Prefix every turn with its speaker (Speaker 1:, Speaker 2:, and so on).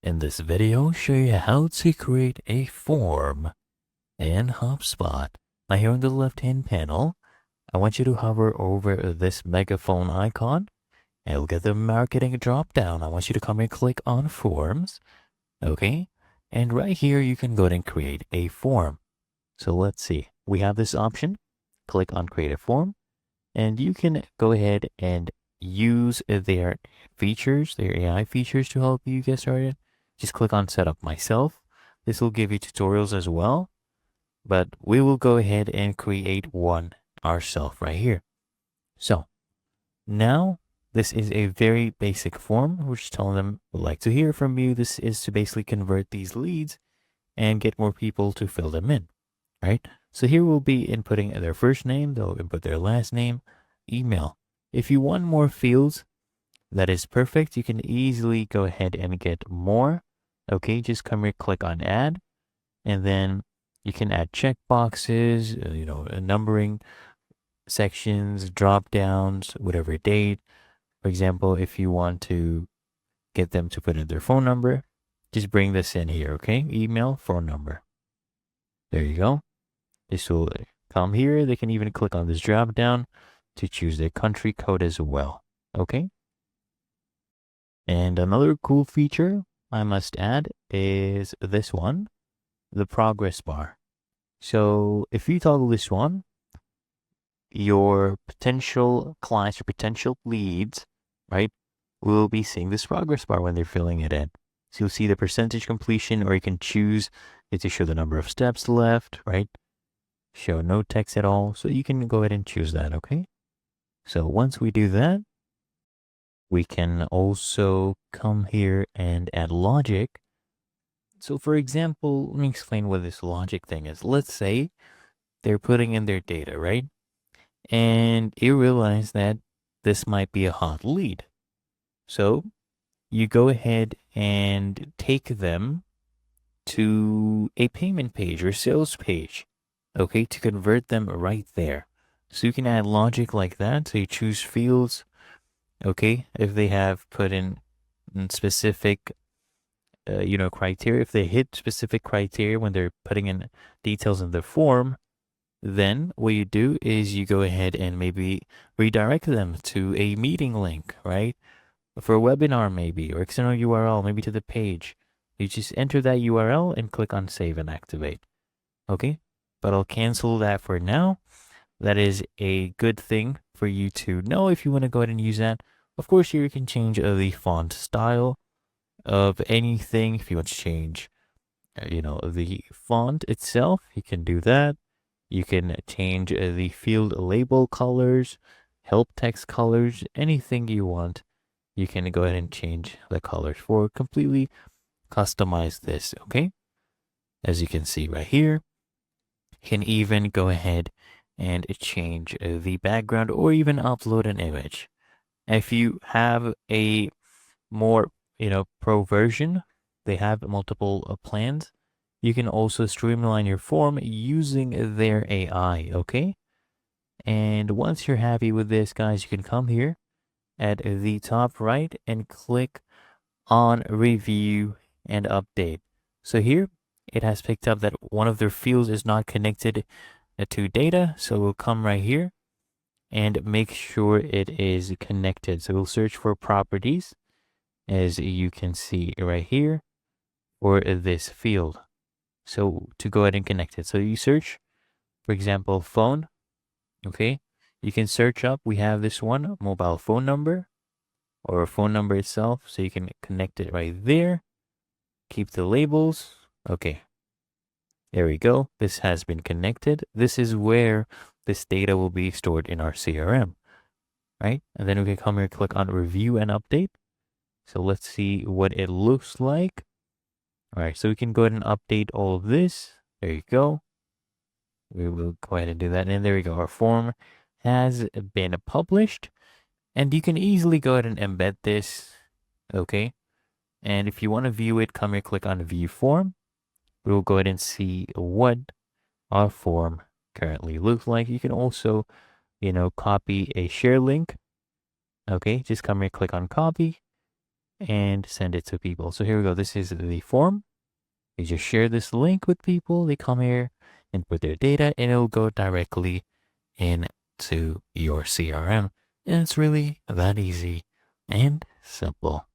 Speaker 1: In this video, I'll show you how to create a form in HubSpot. Now here on the left-hand panel, I want you to hover over this megaphone icon and you'll get the marketing drop-down. I want you to come and click on forms, okay? And right here, you can go ahead and create a form. So let's see, we have this option, click on create a form, and you can go ahead and use their features, their AI features to help you get started. Just click on set up myself. This will give you tutorials as well, but we will go ahead and create one ourselves right here. So now this is a very basic form. We're just telling them we'd like to hear from you. This is to basically convert these leads and get more people to fill them in, right? So here we'll be inputting their first name. They'll input their last name, email. If you want more fields, that is perfect. You can easily go ahead and get more. Okay, just come here, click on add, and then you can add checkboxes, numbering sections, drop downs, whatever date. For example, if you want to get them to put in their phone number, just bring this in here, okay? Email, phone number. There you go. This will come here. They can even click on this drop down to choose their country code as well, okay? And another cool feature I must add is this one, the progress bar. So if you toggle this one, your potential clients or potential leads, right, will be seeing this progress bar when they're filling it in. So you'll see the percentage completion, or you can choose it to show the number of steps left, right? Show no text at all. So you can go ahead and choose that, okay? So once we do that, we can also come here and add logic. So for example, let me explain what this logic thing is. Let's say they're putting in their data, right? And you realize that this might be a hot lead. So you go ahead and take them to a payment page or sales page, okay, to convert them right there. So you can add logic like that. So you choose fields, okay, if they have put in specific, criteria, if they hit specific criteria when they're putting in details in the form, then what you do is you go ahead and maybe redirect them to a meeting link, right? For a webinar maybe, or external URL, maybe to the page. You just enter that URL and click on save and activate. Okay, but I'll cancel that for now. That is a good thing for you to know if you want to go ahead and use that. Of course, here you can change the font style of anything. If you want to change, the font itself, you can do that. You can change the field label colors, help text colors, anything you want. You can go ahead and change the colors for completely customize this, okay? As you can see right here, you can even go ahead and change the background or even upload an image. If you have a more, pro version, they have multiple plans. You can also streamline your form using their AI, okay? And once you're happy with this, guys, you can come here at the top right and click on review and update. So here it has picked up that one of their fields is not connected to data. So we'll come right here and make sure it is connected. So we'll search for properties, as you can see right here, for this field. So to go ahead and connect it. So you search, for example, phone. Okay. You can search up. We have this one, mobile phone number or a phone number itself. So you can connect it right there. Keep the labels. Okay. There we go. This has been connected. This is where this data will be stored in our CRM, right? And then we can come here, click on review and update. So let's see what it looks like. All right. So we can go ahead and update all of this. There you go. We will go ahead and do that. And there we go. Our form has been published. And you can easily go ahead and embed this. Okay. And if you want to view it, come here, click on view form. We will go ahead and see what our form currently looks like. You can also, copy a share link. Okay. Just come here, click on copy. and send it to people. So here we go. This is the form. You just share this link with people. They come here and put their data, and it'll go directly into your CRM. And it's really that easy and simple.